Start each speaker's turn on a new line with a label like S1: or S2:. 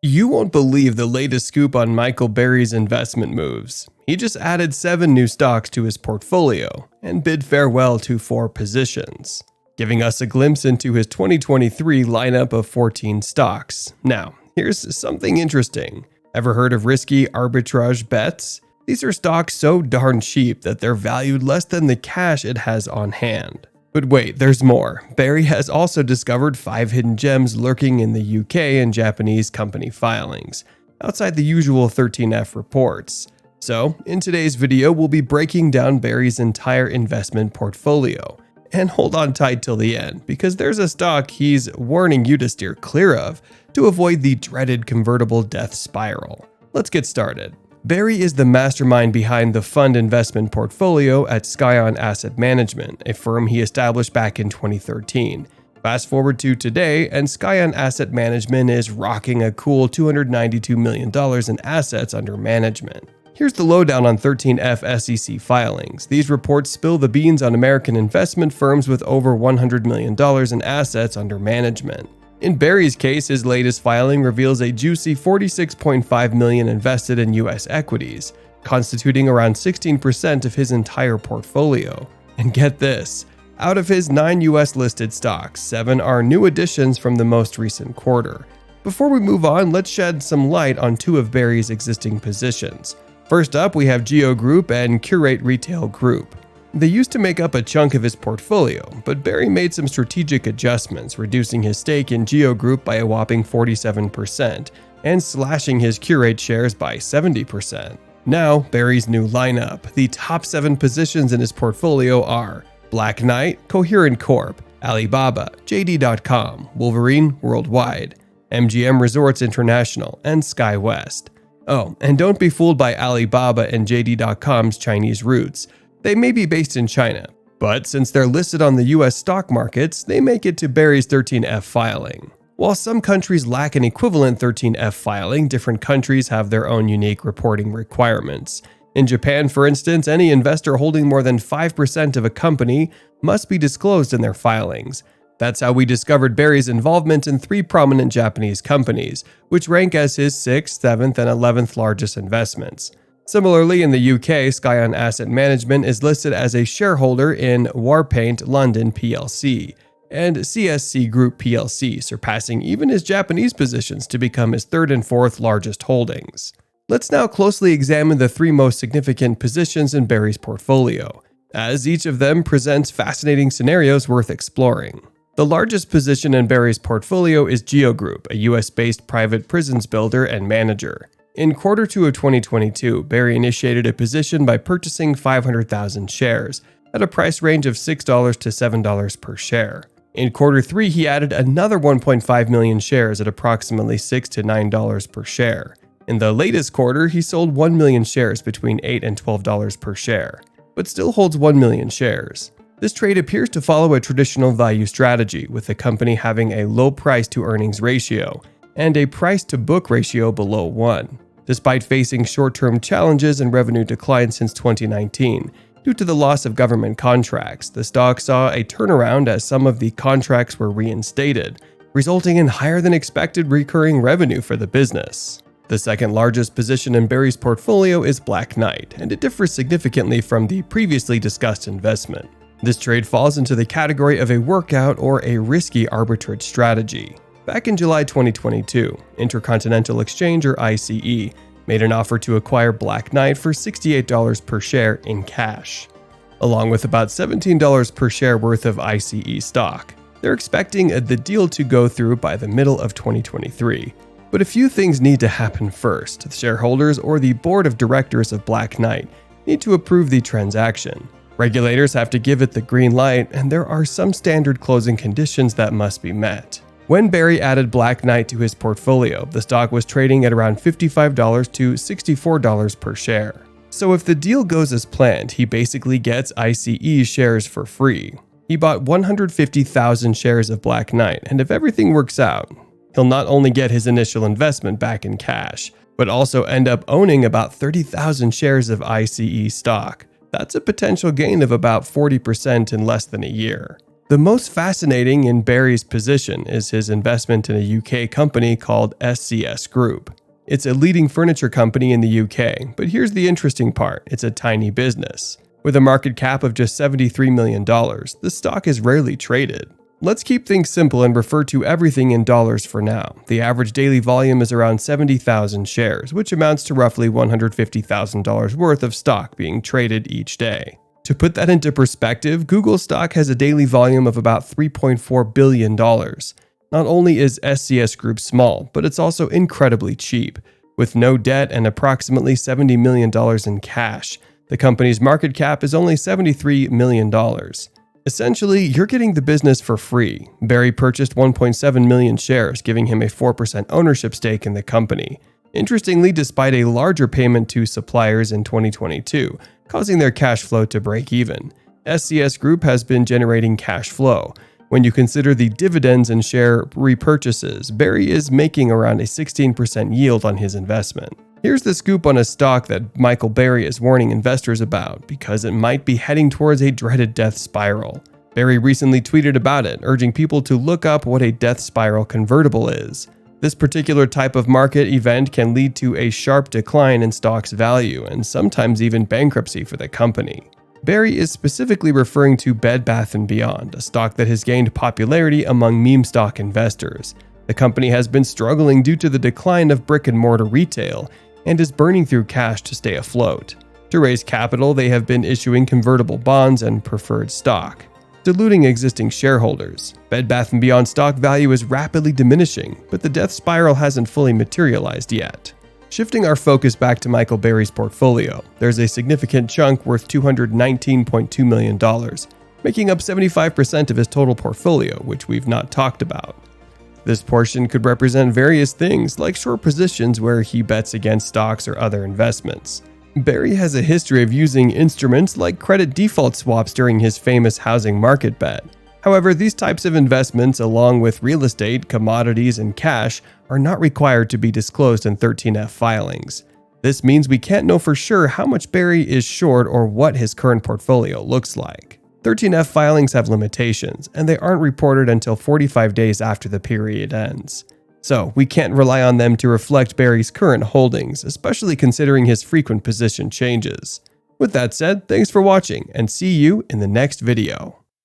S1: You won't believe the latest scoop on Michael Burry's investment moves. He just added 7 new stocks to his portfolio and bid farewell to 4 positions, giving us a glimpse into his 2023 lineup of 14 stocks. Now, here's something interesting. Ever heard of risky arbitrage bets? These are stocks so darn cheap that they're valued less than the cash it has on hand. But wait, there's more. Burry has also discovered 5 hidden gems lurking in the UK and Japanese company filings, outside the usual 13F reports. So, in today's video, we'll be breaking down Burry's entire investment portfolio. And hold on tight till the end, because there's a stock he's warning you to steer clear of to avoid the dreaded convertible death spiral. Let's get started. Burry is the mastermind behind the fund investment portfolio at Scion Asset Management, a firm he established back in 2013. Fast forward to today, and Scion Asset Management is rocking a cool $292 million in assets under management. Here's the lowdown on 13F SEC filings. These reports spill the beans on American investment firms with over $100 million in assets under management. In Burry's case, his latest filing reveals a juicy $46.5 million invested in U.S. equities, constituting around 16% of his entire portfolio. And get this, out of his 9 U.S. listed stocks, 7 are new additions from the most recent quarter. Before we move on, let's shed some light on 2 of Burry's existing positions. First up, we have Geo Group and Curate Retail Group. They used to make up a chunk of his portfolio, but Burry made some strategic adjustments, reducing his stake in Geo Group by a whopping 47% and slashing his Curate shares by 70%. Now, Burry's new lineup. The top 7 positions in his portfolio are BLACKKNIGHT, Coherent Corp, Alibaba, JD.com, Wolverine Worldwide, MGM Resorts International, and SkyWest. Oh, and don't be fooled by Alibaba and JD.com's Chinese roots. They may be based in China, but since they're listed on the US stock markets, they make it to Burry's 13F filing. While some countries lack an equivalent 13F filing, different countries have their own unique reporting requirements. In Japan, for instance, any investor holding more than 5% of a company must be disclosed in their filings. That's how we discovered Burry's involvement in 3 prominent Japanese companies, which rank as his 6th, 7th, and 11th largest investments. Similarly, in the UK, Scion Asset Management is listed as a shareholder in Warpaint London plc and CSC Group plc, surpassing even his Japanese positions to become his 3rd and 4th largest holdings. Let's now closely examine the 3 most significant positions in Burry's portfolio, as each of them presents fascinating scenarios worth exploring. The largest position in Burry's portfolio is Geo Group, a US-based private prisons builder and manager. In Q2 of 2022, Burry initiated a position by purchasing 500,000 shares at a price range of $6 to $7 per share. In Q3, he added another 1.5 million shares at approximately $6 to $9 per share. In the latest quarter, he sold 1 million shares between $8 and $12 per share, but still holds 1 million shares. This trade appears to follow a traditional value strategy, with the company having a low price-to-earnings ratio and a price-to-book ratio below 1. Despite facing short-term challenges and revenue decline since 2019, due to the loss of government contracts, the stock saw a turnaround as some of the contracts were reinstated, resulting in higher-than-expected recurring revenue for the business. The second largest position in Burry's portfolio is BLACKKNIGHT, and it differs significantly from the previously discussed investment. This trade falls into the category of a workout or a risky arbitrage strategy. Back in July 2022, Intercontinental Exchange, or ICE, made an offer to acquire BLACKKNIGHT for $68 per share in cash, along with about $17 per share worth of ICE stock. They're expecting the deal to go through by the middle of 2023. But a few things need to happen first. The shareholders or the board of directors of BLACKKNIGHT need to approve the transaction. Regulators have to give it the green light, and there are some standard closing conditions that must be met. When Burry added BLACKKNIGHT to his portfolio, the stock was trading at around $55 to $64 per share. So if the deal goes as planned, he basically gets ICE shares for free. He bought 150,000 shares of BLACKKNIGHT, and if everything works out, he'll not only get his initial investment back in cash, but also end up owning about 30,000 shares of ICE stock. That's a potential gain of about 40% in less than a year. The most fascinating in Burry's position is his investment in a UK company called SCS Group. It's a leading furniture company in the UK, but here's the interesting part: it's a tiny business. With a market cap of just $73 million, the stock is rarely traded. Let's keep things simple and refer to everything in dollars for now. The average daily volume is around 70,000 shares, which amounts to roughly $150,000 worth of stock being traded each day. To put that into perspective, Google stock has a daily volume of about $3.4 billion. Not only is SCS Group small, but it's also incredibly cheap. With no debt and approximately $70 million in cash, the company's market cap is only $73 million. Essentially, you're getting the business for free. Burry purchased 1.7 million shares, giving him a 4% ownership stake in the company. Interestingly, despite a larger payment to suppliers in 2022, causing their cash flow to break even, SCS Group has been generating cash flow. When you consider the dividends and share repurchases, Burry is making around a 16% yield on his investment. Here's the scoop on a stock that Michael Burry is warning investors about because it might be heading towards a dreaded death spiral. Burry recently tweeted about it, urging people to look up what a death spiral convertible is. This particular type of market event can lead to a sharp decline in stock's value and sometimes even bankruptcy for the company. Burry is specifically referring to Bed Bath & Beyond, a stock that has gained popularity among meme stock investors. The company has been struggling due to the decline of brick-and-mortar retail and is burning through cash to stay afloat. To raise capital, they have been issuing convertible bonds and preferred stock, diluting existing shareholders. Bed Bath & Beyond stock value is rapidly diminishing, but the death spiral hasn't fully materialized yet. Shifting our focus back to Michael Burry's portfolio, there's a significant chunk worth $219.2 million, making up 75% of his total portfolio, which we've not talked about. This portion could represent various things, like short positions where he bets against stocks or other investments. Burry has a history of using instruments like credit default swaps during his famous housing market bet. However, these types of investments, along with real estate, commodities, and cash, are not required to be disclosed in 13F filings. This means we can't know for sure how much Burry is short or what his current portfolio looks like. 13F filings have limitations, and they aren't reported until 45 days after the period ends. So, we can't rely on them to reflect Burry's current holdings, especially considering his frequent position changes. With that said, thanks for watching, and see you in the next video.